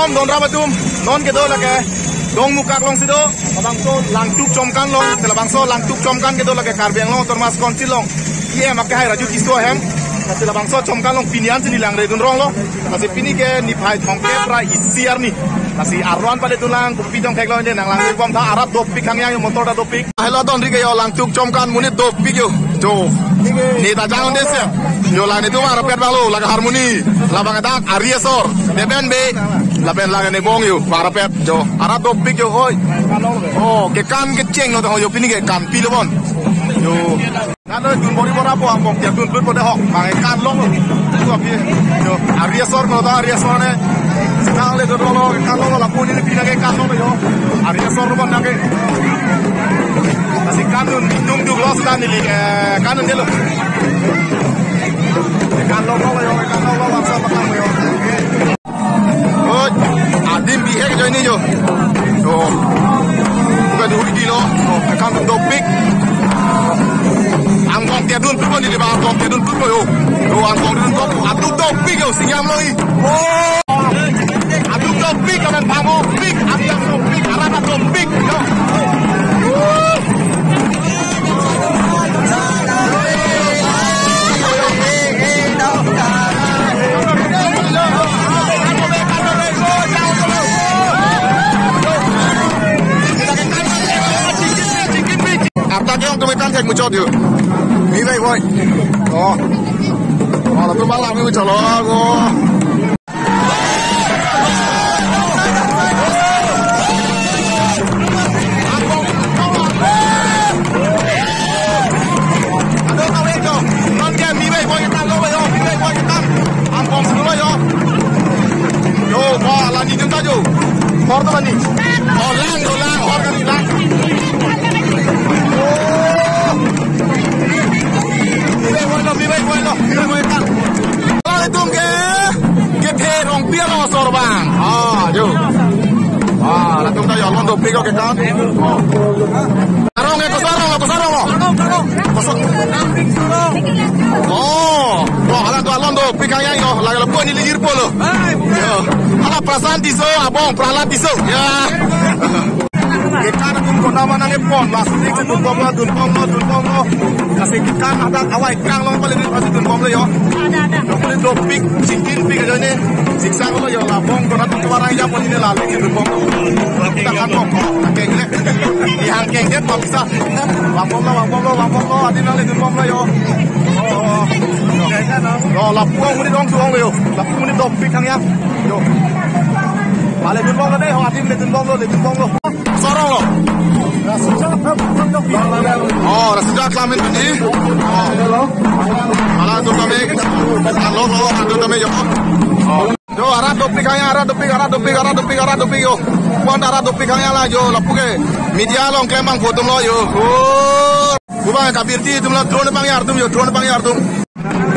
nom don rabatum non ke do la ke dong mukak long sido labang so langtuk comkan long labang so langtuk comkan ke do la ke karbeng long termas kontil long ye mak hai raju kisto hem kasi labang so comkan long pinian sini lang re dun rong lo kasi pini ke ni phai thong ke pra isiar ni kasi arwan pale tulang kupi dong kek lo ne nang lang kom tha arab dop pik hang yang motor da dop pik hello don ri ke yo langtuk comkan munit dop pik yo jo ni ta jang de se yo la ni tu ma rapet bang lo la harmoni labang dak ariesor deben be laben la ne bong yo ma rapet jo arab dop pik yo oi oh ke kan ke cheng lo yo pini ke kan pi lo bon yo nan le dun bori bora po ang bong tiap dun put po de hok ma kan long lo pi yo ariesor no da ariesor ne Senang le dulu kalau la puni ni pindah ke kantor yo. Area sorban nak ke. Kasih kanun minum tu gelas kan ni kanun dia lo. Kantor lo yo, kantor lo apa makan yo. Oh, adim bihe ke join ni yo. So, bukan dulu di lo. Kantor topik. Angkong tiadun tu pun di bawah angkong tiadun tu yo. Yo angkong tiadun tu atuk topik yo sinyam lo ni. Oh. Aduh topik kan pango pik ada topik arah topik yo. Apa yang kemudian saya muncul tu? Ni baik boy. Oh, kalau tu malam ni muncul aku. Kor tu ni. Oh lang, kor kan ni lang. Oh. Bibai bueno. Kalau itu ke terong piano sorbang. Ah, jo. Ah, latung tayo londo pigo ke kan. Sarong. Oh, ala tu londo pikanya yo, laga lepo ni ligir polo. Yo. Ala perasaan tiso, abong pralat tiso. Ya. Kita tum kona mana ne pon, lasik se tum pom lo. Kasih kita ada awai kang long paling kasih tum pom lo yo. Ada. Boleh dopik, singkin pik aja ni. Siksa lo yo labong kona tum warang ya pon ni lalu ke tum pom. Kita kan pom, kakek ni. Yang kengket pom bisa. Wang pom lo, adi nang le tum pom lo yo. Oh. Yo lapuang muni dong tuang lo yo. Lapuang muni dopik kang ya. Yo. Balik tum pom lo deh, hati le tum pom lo. Sorong lo. Oh, rasanya kelamin ini. Oh, malah tu kami, kalau tu kami yo. Jo arah topik yo. Pon arah topik kaya lah jo. Lapu ke media long kembang foto lo yo. Oh, bukan kabirti tu lo drone bang yar tum.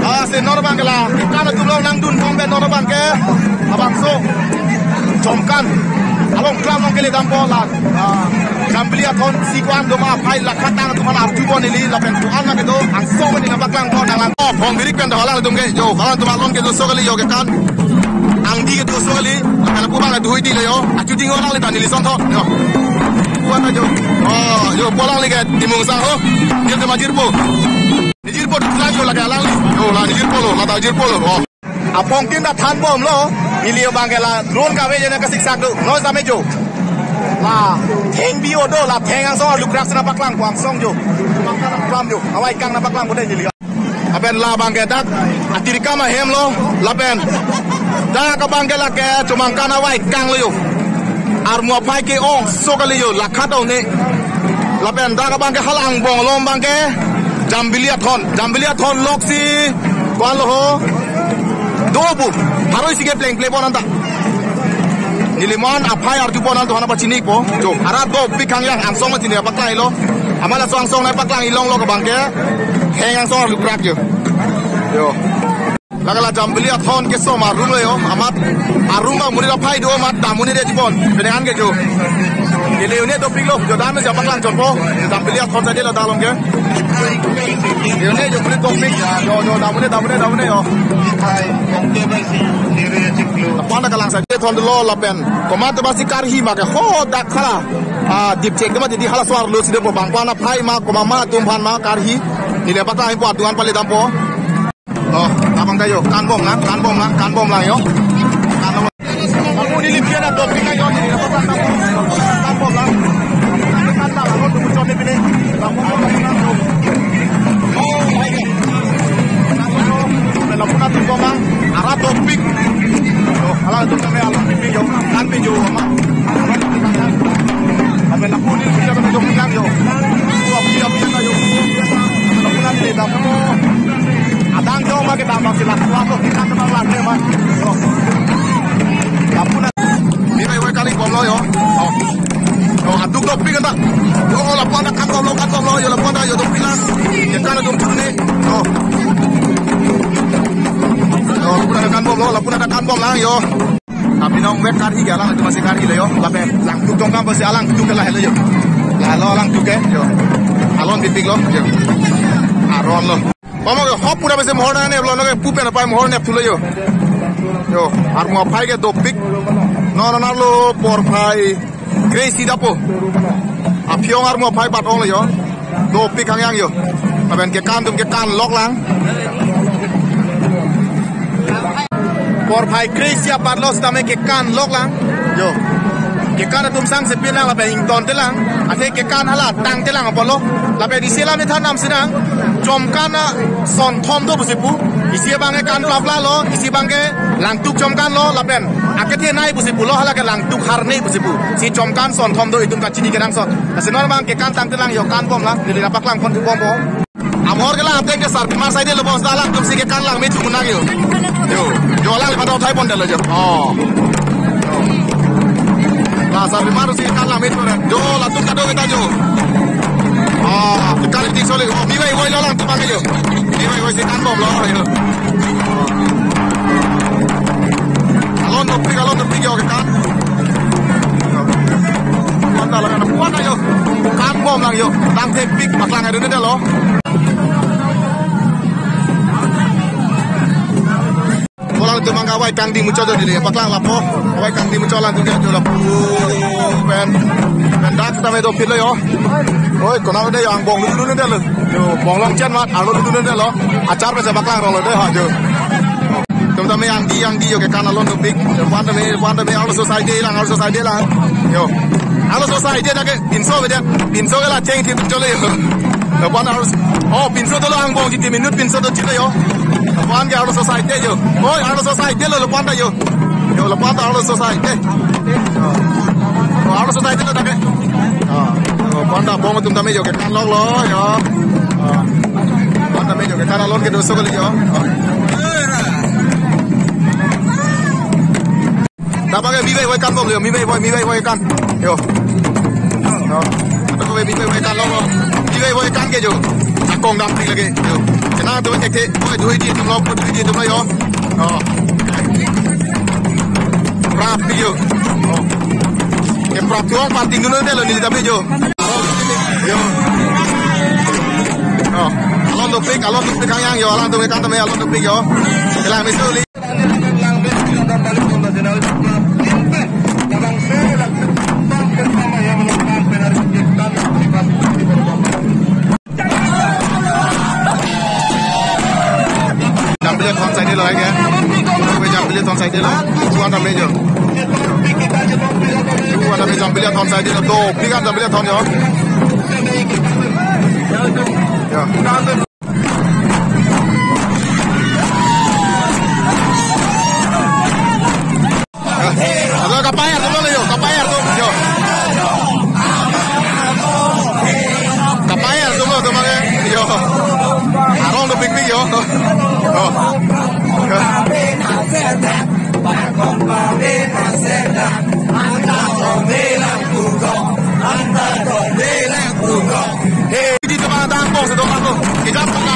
Ah, se nor bang lah. Kita tu lo nang dun pom ke nor bang ke. Abang so, comkan. Abang kelam long kele dampol lah. Kambili akon sikuan doma pai lakatang tu mana arjubon ini lapen tuan nak itu angsong ini nampak lang pon dalam pom birik kan dah lang itu ke jo kalau tu malon ke tu sokali yo ke kan angdi ke tu sokali kalau pun bang duit di le yo aku tinggal orang le tani li sonto yo buat aja oh yo bolang le ke timung sang ho dia tu majirpo tu lagi yo lagi alang li yo lah jirpo lo oh apong tin dah than bom lo milio bang ke la drone ka we je na ka siksak tu no sampai jo lah, heng bio do lah, heng ang song lukrak sana paklang, kuang song jo, makan klam jo, awai kang na paklang boleh jadi. Aben lah bangketat, atirika mah hem lo, lapen, dah ka bangkela ke, cuma kan awai kang lo yo, armua pai ke ong, so kali yo, lakat o ne, lapen dah ka bangke halang bong lom bangke, jambilia thon lok si, kuan lo ho, dobu, harus sige play pon anta. Nilimon apai arjupon anto hana pacini po jo arat do pikang yang angsong ma tini paklang ilo amala so angsong na paklang ilong lo ke bangke heng angsong lukrak yo lagala jambeli athon ke so marum lo yo amat aruma muni la pai do mat damuni de jibon penengan ke jo ile une do piklo jo dame ja paklang jopo jambeli athon sa de la dalom ke ile jo muni do pik jo damuni yo hai ongke basi dire chiklo pon kalang sa de thon lo la pen koma to basi karhi ma ke ho dak khala dip check ma jadi hala swar lo side po bang pana phai ma koma ma tum phan ma karhi ni le pata ai po tuan pale dam po abang tayo kan bom lang yo kan bom aku ni lipia na do pinga yo ni le pata kan bom lang kan ta la tu chon ni pile bam bom lang la puna tu koma ara topik ala tu kami ala pipi yo kan pe yo ma ame la puni pila kami yo pinang yo pia na yo la puna ni da mo adang yo ma ke da ma sila ko ko kan ta la ne ma la puna ni mai wai kali bom lo yo aduk topik kan ta yo la puna kan lo yo la puna yo topik lang ke kan tu pune Lapuna kan bom lo, lapuna kan bom lang yo. Tapi nong wek kari galang itu masih kari lo yo. Lape lang tuk tong kam masih alang tuk lah yo. Lah lo alang tuk yo. Alon bitik lo yo. Aron lo. Mama yo hop pura masih mohon ne lo no ke pupe na pai mohon ne tulo yo. Yo, ar mo pai ke dopik. No lo por pai crazy dapo. Apiong ar mo pai batong lo yo. Dopik kang yang yo. Aben ke kan lok lang. Por pai crazy apar los tame ke kan lok lang yo ke kan tum sang se pilang la beng ton te lang ate ke kan hala tang te lang apolo la be disela me thanam sinang jom kana son thom do busipu isi bange kan lapla lo isi bange lang tuk jom kan lo la ben akete nai busipu lo hala ke lang tuk har nei busipu si jom kan son thom do itum ka chini ke nang son asinor bang ke kan tang te lang yo kan bom lang ni lapak lang kon tu bom bom amor ke lang ate ke sar mar sai de lo bos dalang tum si ke kan lang me tu munang yo yo lang lepas tahu Thai pun dah lejo. Lah sampai baru sih kan lah metu kan. Jo lah tu kado kita jo. Kita lihat soleh. Miwai woi lang tu pakai jo. Miwai woi sih kan bom lo yo. Alon tu pergi yo kan. Kuat lah kan kuat yo. Kan bom lang yo. Tang tepik maklang ada dah lo. Orang tu mangga kang di muncul tu dia, paklang lapo, awai kang di muncul lantu dia tu lapo, pen dah kita medo pilih yo, oi kena ada yang bong dulu ni dia lo, yo bong long chen mat, alo dulu ni dia lo, acar macam paklang rolo dia ha jo, teman-teman yang di yo ke kan alon tu big, wan demi alo society lang, yo, alo society dah ke pinso ke lah ceng tiap muncul yo, wan alo, pinso tu lang bong jadi minut pinso tu cila yo. Lepas ke harus society yo. Oh, harus society lo lepas dah yo. Yo lepas dah harus society. Harus society lo dah ke. Lepas dah bom tu kami yo ke kan log lo yo. Lepas kami yo ke kan log ke dosa kali yo. Dah pakai miwai woi kan bom yo, miwai woi kan. Yo. Atau kau miwai woi kan log lo. Miwai woi kan ke yo. Akong dah pergi lagi. Yo. Kenapa tu cek dua dia tu lo yo. Rapi yo. Ke prap tuang panting dulu dia lo ni tapi yo. Yo. Alon tu pik kang yang yo, alon tu kan tu alon tu pik yo. Kelang misu li. Thon sai dia lo ai ke. Kau jam beli thon sai dia lo. Tuan dah mejo. Tuan dah mejo beli thon sai dia lo. Do, pikan dah beli thon yo. Ya. Ada kapayar tu lo yo, kapayar tu yo. Kapayar tu lo tu mana yo. Arong tu big yo. Para compartir la celda, anda donde la jugó, anda donde la jugó. Di depan tampung sedang aku, kita pernah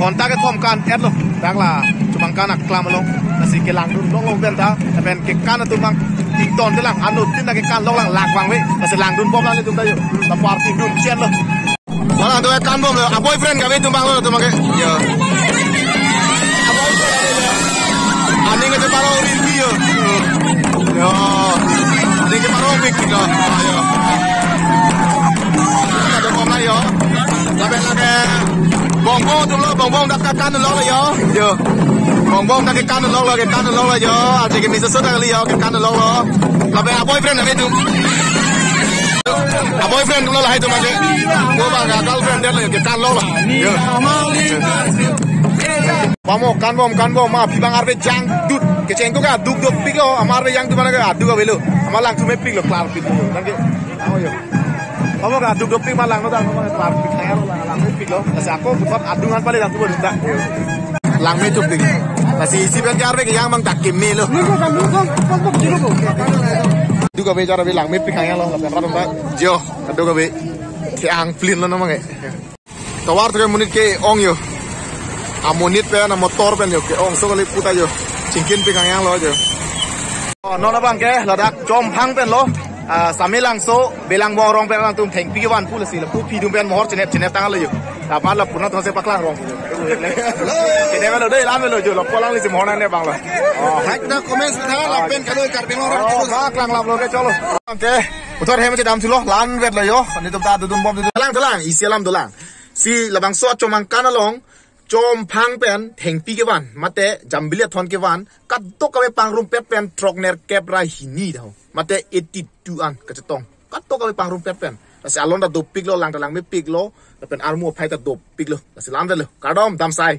kontak ke thom kan et lo tak la cumang kan ak klam lo nasi ke lang dun long ben ta ben ke kan tu mang tik ton te lang anu tin na ke kan long lang lak wang we nasi lang dun bom lang le tum ta yo la party dun chen lo wala tu kan bom lo a boyfriend ka we tum bang lo tu mang ke yo ani ke paro rin ki yo yo ani ke paro big ki lo yo ada bom la yo la ben la ke bong tu lo bong dak kan lo la yo bong dak kan lo la ke kan lo la yo a je ke mi so da li yo ke kan lo lo la ben a boyfriend na we tu a boyfriend tu lo la hai tu mang ke ko ba ga girlfriend de lo ke kan lo la yo Vamos kan bom ma pibang arbe jang dut ke cengko ka duk duk piko amar be jang tu mana ka adu ka belo amar lang tu me pik lo klar pik lo nangke ao yo Vamos ka duk duk pik ma lang no ta ma klar pik na lo lang me pik lo kasi ako buat adungan pale lang tu bodo ta lang me tu pik kasi si ben arbe ke yang mang tak ke me lo du ka be jar be lang me pik kaya lo la ben ra jo adu ka be ke ang plin lo no mang tawar tu munit ke ong yo amonit pe na motor pen yo ke ong so kali puta yo cingkin pe kang yang lo yo no na bang ke ladak jom phang pen lo samilang so belang bo rong pe lang tum theng pi wan pu la si la pu pi dum pen mohor chene tang lo yo ta ban la puna thong se paklang rong ke de lo dei lam lo yo lo polang li si mohor ne bang lo hack na comments tha la pen ka doi kar pe mohor ma klang lam lo ke cholo ke utor he ma che dam chu lo lan vet lo yo ni tum ta dum bom lang isi lam do lang si labang so chomang kanalong Jom phang pen theng pi ke wan mate jambilia thon ke wan kat to ka pang rum pet pen trok ner kep ra hini dau mate 82 an ka chetong kat to ka pang rum pet pen la se alon da do pik lo lang me pik lo la pen armu phai ta do pik lo la se lam da lo kadom dam sai